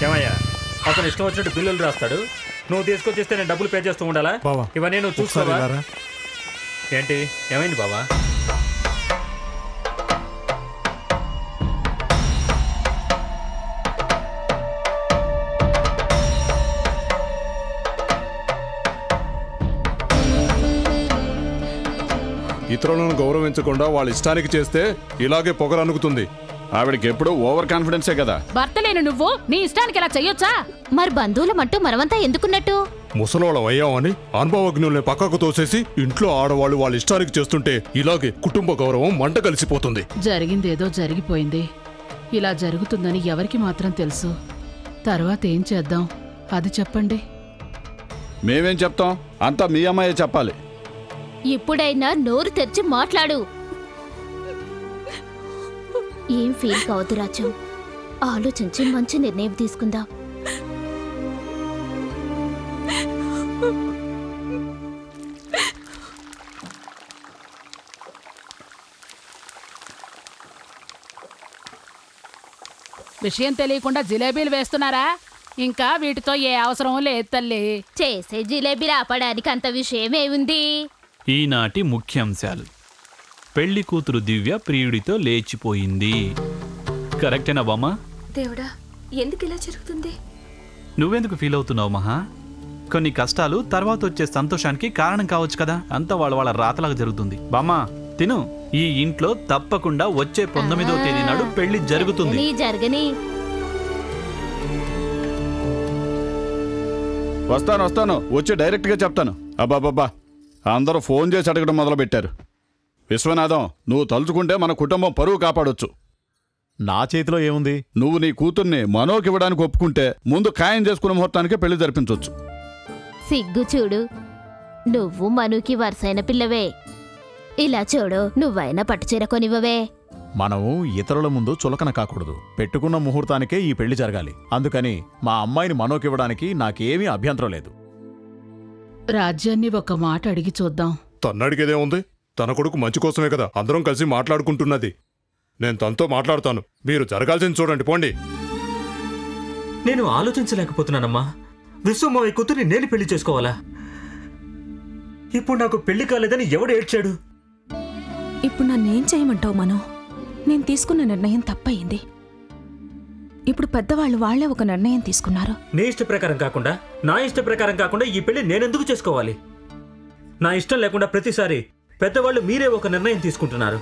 ఏమయ్యా అతను ఇష్టం వచ్చినట్టు బిల్లులు రాస్తాడు, నువ్వు తీసుకొచ్చిస్తే నేను డబ్బులు పే చేస్తూ ఉండాలా? ఇవన్నీ నువ్వు చూసుకోవా? ఏంటి ఏమైంది బావా? ఇతరులను గౌరవించకుండా వాళ్ళ ఇష్టానికి చేస్తే ఇలాగే పొగరనుకుతుంది. ఆవిడకి ఎప్పుడు ఓవర్ కాన్ఫిడెన్సే కదా. భర్త లేని నువ్వు నీ ఇష్టానికి ఇలా చెయ్యొచ్చా? మరి బంధువులమంటూ మనమంతా ఎందుకున్నట్టు? ముసలోళ్ళం అయ్యామని అనుభవజ్ఞుల్ని పక్కకు తోసేసి ఇంట్లో ఆడవాళ్ళు వాళ్ళ ఇష్టానికి చేస్తుంటే ఇలాగే కుటుంబ గౌరవం మంట కలిసిపోతుంది. జరిగిందేదో జరిగిపోయింది. ఇలా జరుగుతుందని ఎవరికి మాత్రం తెలుసు? తర్వాత ఏం చేద్దాం అది చెప్పండి. మేమేం చెప్తాం, అంతా మీ అమ్మాయే చెప్పాలి. ఇప్పుడైనా నోరు తెరిచి మాట్లాడు. ఏం ఫీల్ కావద్దు రాజు, ఆలోచించి మంచి నిర్ణయం తీసుకుందాం. విషయం తెలియకుండా జిలేబీలు వేస్తున్నారా? ఇంకా వీటితో ఏ అవసరం లేదు తల్లి. చేసే జిలేబీలు ఆపడానికి అంత విషయం ఏముంది? ఈనాటి ముఖ్యాంశాలు. పెళ్లి కూతురు దివ్య ప్రియుడితో లేచిపోయింది. కరెక్టేనా బామ్మా? దేవుడా, ఎందుకు ఇలా జరుగుతుంది? నువ్వెందుకు ఫీల్ అవుతున్నావు మహా? కొన్ని కష్టాలు తర్వాత వచ్చే సంతోషానికి కారణం కావచ్చు కదా. అంతా వాళ్ళ రాతలాగా జరుగుతుంది. బామ్మా తిను. ఈ ఇంట్లో తప్పకుండా వచ్చే 19వ తేదీ నాడు పెళ్లి జరుగుతుంది. జరగని వస్తాను వచ్చి డైరెక్ట్గా చెప్తాను. అబ్బాబ్బా, అందరూ ఫోన్ చేసి అడగడం మొదలుపెట్టారు. విశ్వనాథం, నువ్వు తలుచుకుంటే మన కుటుంబం పరువు కాపాడొచ్చు. నా చేతిలో ఏముంది? నువ్వు నీ కూతుర్ని మనోకి ఇవ్వడానికి ఒప్పుకుంటే ముందు ఖాయం చేసుకునే ముహూర్తానికే పెళ్లి జరిపించవచ్చు. సిగ్గు చూడు, నువ్వు మనుకి వరుసైన పిల్లవే. ఇలా చూడు, నువ్వైనా పట్టుచీర కొనివ్వవే. మనము ఇతరుల ముందు చులకన కాకూడదు. పెట్టుకున్న ముహూర్తానికే ఈ పెళ్లి జరగాలి. అందుకని మా అమ్మాయిని మనోకివ్వడానికి నాకేమీ అభ్యంతరం లేదు. రాజ్యాన్ని ఒక మాట అడిగి చూద్దాం. తన్నడిగేదే ఉంది? తన కొడుకు మంచి కోసమే కదా అందరం కలిసి మాట్లాడుకుంటున్నది. నేను తనతో మాట్లాడుతాను, మీరు జరగాల్సింది చూడండి, పోండి. నేను ఆలోచించలేకపోతున్నానమ్మా. విశ్వమావయ్య కూతుర్ని నేను పెళ్లి చేసుకోవాలా? ఇప్పుడు నాకు పెళ్లి కాలేదని ఎవడు ఏడ్చాడు? ఇప్పుడు నన్నేం చేయమంటావు మనో? నేను తీసుకున్న నిర్ణయం తప్పయింది. ఇప్పుడు పెద్దవాళ్ళు వాళ్లే ఒక నిర్ణయం తీసుకున్నారు. నీ ఇష్ట ప్రకారం కాకుండా, నా ఇష్ట ప్రకారం కాకుండా ఈ పెళ్లి నేనెందుకు చేసుకోవాలి? నా ఇష్టం లేకుండా ప్రతిసారి పెద్దవాళ్ళు మీరే ఒక నిర్ణయం తీసుకుంటున్నారు.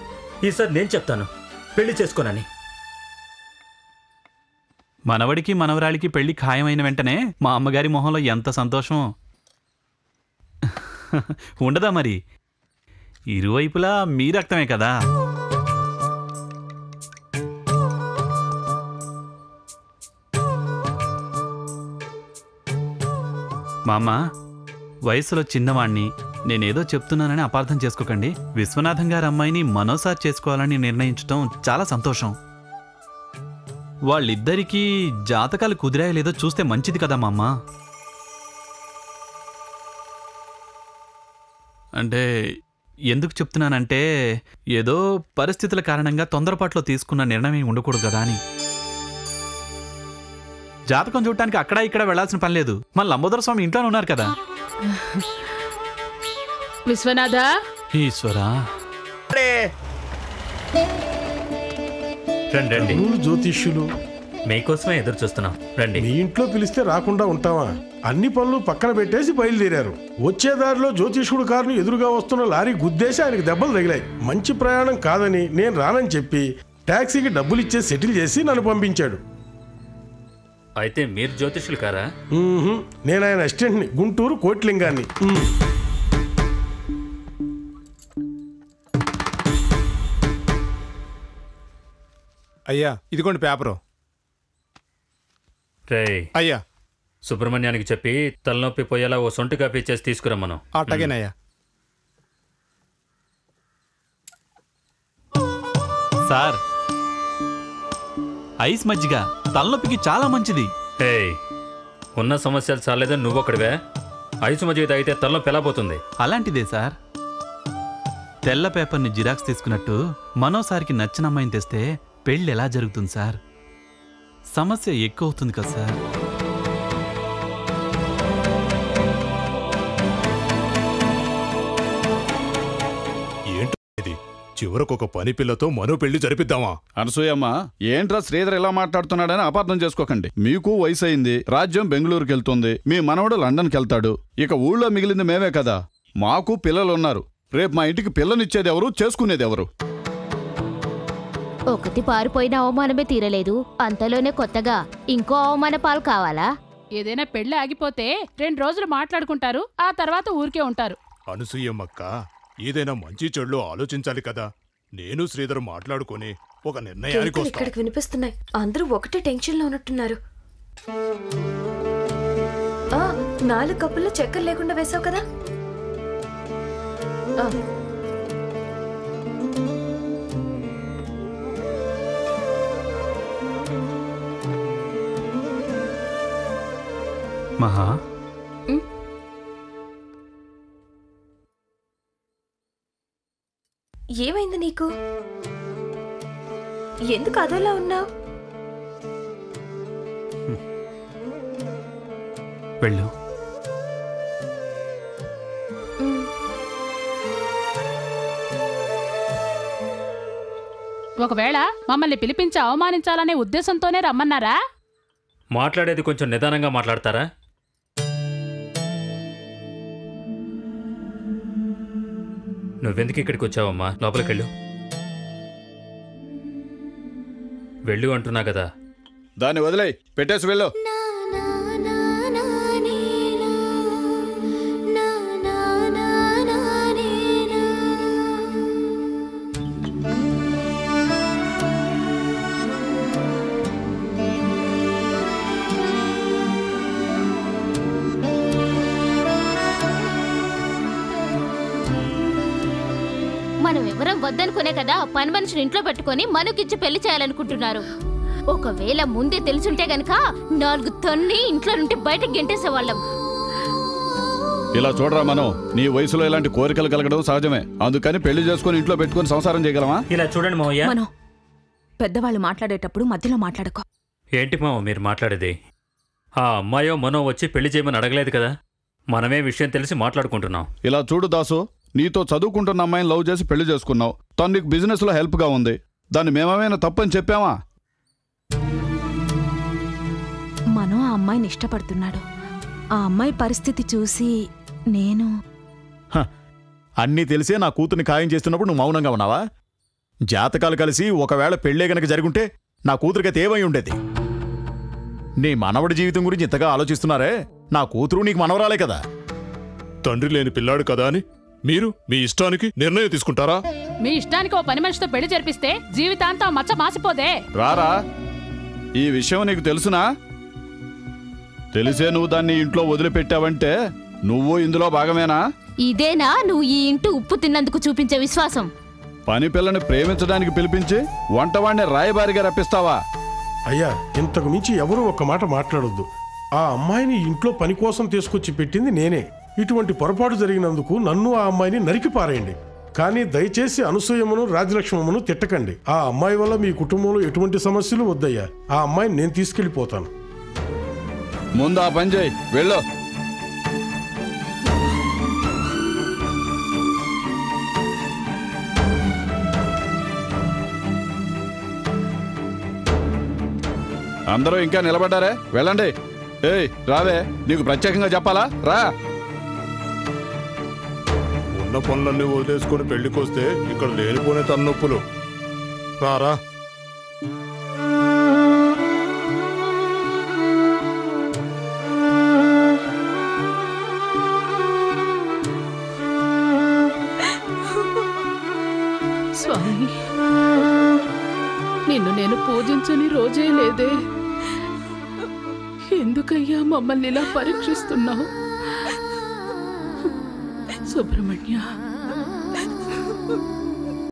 ఈసారి నేను చెప్తాను, పెళ్లి చేసుకోనని. మనవడికి మనవరాలికి పెళ్లి ఖాయమైన వెంటనే మా అమ్మగారి మొహంలో ఎంత సంతోషం ఉండదా? మరి ఇరువైపులా మీ రక్తమే కదా. మా అమ్మ వయసులో చిన్నవాణ్ణి, నేనేదో చెప్తున్నానని అపార్థం చేసుకోకండి. విశ్వనాథం గారి అమ్మాయిని మనోసారి చేసుకోవాలని నిర్ణయించడం చాలా సంతోషం. వాళ్ళిద్దరికీ జాతకాలు కుదిరాయో లేదో చూస్తే మంచిది కదా మా అమ్మ. అంటే ఎందుకు చెప్తున్నానంటే, ఏదో పరిస్థితుల కారణంగా తొందరపాట్లో తీసుకున్న నిర్ణయం ఉండకూడదు కదా అని. జాతకం చూడటానికి అక్కడ ఇక్కడ వెళ్లాల్సిన పని లేదు. మన లంబోదర స్వామి ఇంట్లోనే ఉన్నారు కదా. విశ్వనాథ, ఈశ్వరా, రండి. జ్యోతిష్యులు మీకోసమే ఎదురు చూస్తున్నాం, రండి. మీ ఇంట్లో పిలిస్తే రాకుండా ఉంటావా? అన్ని పనులు పక్కన పెట్టేసి బయలుదేరారు. వచ్చే దారిలో జ్యోతిష్యుడు కారును ఎదురుగా వస్తున్న లారీ గుద్దేసి ఆయనకు దెబ్బలు తగిలాయి. మంచి ప్రయాణం కాదని నేను రానని చెప్పి టాక్సీకి డబ్బులు ఇచ్చే సెటిల్ చేసి నన్ను పంపించాడు. అయితే మీరు జ్యోతిష్యులు కారా? నేను ఆయన అసిస్టెంట్ని, గుంటూరు కోట్లింగాన్ని. అయ్యా ఇదిగోండి పేపరు. రే అయ్యా, సుబ్రహ్మణ్యానికి చెప్పి తలనొప్పి పోయేలా ఓ సొంటి కాఫీ చేసి తీసుకురమ్మను. అట్టగేనయ్యా. సార్, ఐస్ మజ్జిగ తలనొప్పికి చాలా మంచిది. హే, ఉన్న సమస్యలు చాలేదని నువ్వొక్కడివే. ఐసు మజ్జిగ తాగితే తలనొప్పి ఎలా పోతుంది? అలాంటిదే సార్. తెల్ల పేపర్ని జిరాక్స్ తీసుకున్నట్టు మనోసారికి నచ్చిన అమ్మాయిని తెస్తే పెళ్ళి ఎలా జరుగుతుంది సార్? సమస్య ఎక్కువ అవుతుంది కదా సార్. ఏంటి చివరకొక పని పిల్లతో మనో పెళ్లి జరిపిద్దామా? అనసూయమ్మ, ఏంట్రా శ్రీధర్ ఇలా మాట్లాడుతున్నాడని అపార్థం చేసుకోకండి. మీకు వయసు అయింది, రాజ్యం బెంగళూరుకి వెళ్తుంది, మీ మనవడు లండన్కి వెళ్తాడు. ఇక ఊళ్ళో మిగిలింది మేమే కదా. మాకు పిల్లలున్నారు. రేపు మా ఇంటికి పిల్లనిచ్చేది ఎవరు, చేసుకునేది ఎవరు? ఒకటి పారిపోయిన అవమానమే తీరలేదు, అంతలోనే కొత్తగా ఇంకో అవమాన పాలు కావాలా? ఏదైనా పెళ్లి ఆగిపోతే 2 రోజులు మాట్లాడుకుంటారు, ఆ తర్వాత ఊరికే ఉంటారు. అనసూయమ్మక్క, ఏదైనా మంచి చెడులో ఆలోచించాలి కదా. నేను శ్రీధర్ మాట్లాడుకొని ఒక నిర్ణయానికి వస్తాం. ఇక్కడికి వినిపిస్తున్నాయి. అందరూ ఒకటే టెన్షన్ లో ఉన్నట్టున్నారు. 4 కప్పుల్లో చక్కెర లేకుండా వేసావు కదా. మహా, ఏమైంది నీకు? ఎందుకు అదోలా ఉన్నావు? వెళ్ళు. ఒకవేళ మమ్మల్ని పిలిపించి అవమానించాలనే ఉద్దేశంతోనే రమ్మన్నారా? మాట్లాడేది కొంచెం నిదానంగా మాట్లాడతారా? నువ్వెందుకు ఇక్కడికి వచ్చావమ్మా? లోపలికెళ్ళు. వెళ్ళు అంటున్నా కదా. దాన్ని వదిలే, పెట్టేసి వెళ్ళు. మనం ఎవరం వద్దనుకునే కదా పని మనిషిని ఇంట్లో పెట్టుకొని మనకిచ్చి పెళ్లి చేయాలనుకుంటున్నారు. ఒకవేళ ముందే తెలుసుంటే గనక 4 తన్ని ఇంట్లో నుండి బయటకు గెంటేసేవాళ్ళం. ఇలా చూడరా, మనం నీ వయసులో ఇలాంటి కోరికలు కలగడం సహజమే. అందుకని పెళ్లి చేసుకుని ఇంట్లో పెట్టుకుని సంసారం చేయగలమా? ఇలా చూడండి మావయ్య. మనో, పెద్దవాళ్ళు మాట్లాడేటప్పుడు మధ్యలో మాట్లాడుకో. ఏంటి మావ మీరు మాట్లాడేది? ఆ అమ్మాయో మనో వచ్చి పెళ్లి చేయమని అడగలేదు కదా. మనమే విషయం తెలిసి మాట్లాడుకుంటున్నాం. ఇలా చూడు దాసు, నీతో చదువుకుంటున్న అమ్మాయిని లవ్ చేసి పెళ్లి చేసుకున్నావు. తను నీకు బిజినెస్లో హెల్ప్గా ఉంది. దాన్ని మేమేమైనా తప్పని చెప్పామా? మనో ఆ అమ్మాయిని ఇష్టపడుతున్నాడు. ఆ అమ్మాయి పరిస్థితి చూసి నేను అన్నీ తెలిసే నా కూతుర్ని ఖాయం చేస్తున్నప్పుడు నువ్వు మౌనంగా ఉన్నావా? జాతకాలు కలిసి ఒకవేళ పెళ్ళే గనక జరుగుంటే నా కూతురికైతే ఏమై ఉండేది? నీ మనవడి జీవితం గురించి ఇంతగా ఆలోచిస్తున్నారే. నా కూతురు నీకు మనవరాలే కదా. తండ్రి లేని పిల్లాడు కదా అని మీరు మీ ఇష్టానికి నిర్ణయం తీసుకుంటారా? మీ ఇష్టానికి ఓ పని మనిషితో పెళ్లి జరిపిస్తే జీవితాంతం మచ్చ మాసిపోదే. రారా, ఈ విషయం నీకు తెలుసునా? తెలిసే నువ్వు దాన్ని ఇంట్లో వదిలిపెట్టావంటే నువ్వు ఇందులో భాగమేనా? ఇదేనా నువ్వు ఈ ఇంటి ఉప్పు తిన్నందుకు చూపించే విశ్వాసం? పని పిల్లని ప్రేమించడానికి పిలిపించి వంటవాడిని రాయబారిగా రప్పిస్తావా? అయ్యా, ఇంతకు మించి ఎవరూ ఒక్క మాట మాట్లాడొద్దు. ఆ అమ్మాయిని ఇంట్లో పని కోసం తీసుకొచ్చి పెట్టింది నేనే. ఇటువంటి పొరపాటు జరిగినందుకు నన్ను ఆ అమ్మాయిని నరికి పారేయండి. కానీ దయచేసి అనసూయమ్మను రాజలక్ష్మమ్మను తిట్టకండి. ఆ అమ్మాయి వల్ల మీ కుటుంబంలో ఎటువంటి సమస్యలు వద్దయ్యా. ఆ అమ్మాయిని నేను తీసుకెళ్ళిపోతాను. ముందు ఆ పని చేయి, వెళ్ళు. అందరూ ఇంకా నిలబడ్డారే, వెళ్ళండి. ఏయ్ రావే, నీకు ప్రత్యేకంగా చెప్పాలా? రా. ఉన్న పనులన్నీ వదిలేసుకుని పెళ్లికొస్తే ఇక్కడ లేనిపోనే తలనొప్పులు. రారా. స్వామి, నిన్ను నేను పూజించని రోజే లేదే. ఎందుకయ్యా మమ్మల్ని ఇలా పరీక్షిస్తున్నావు? సుబ్రహ్మణ్య,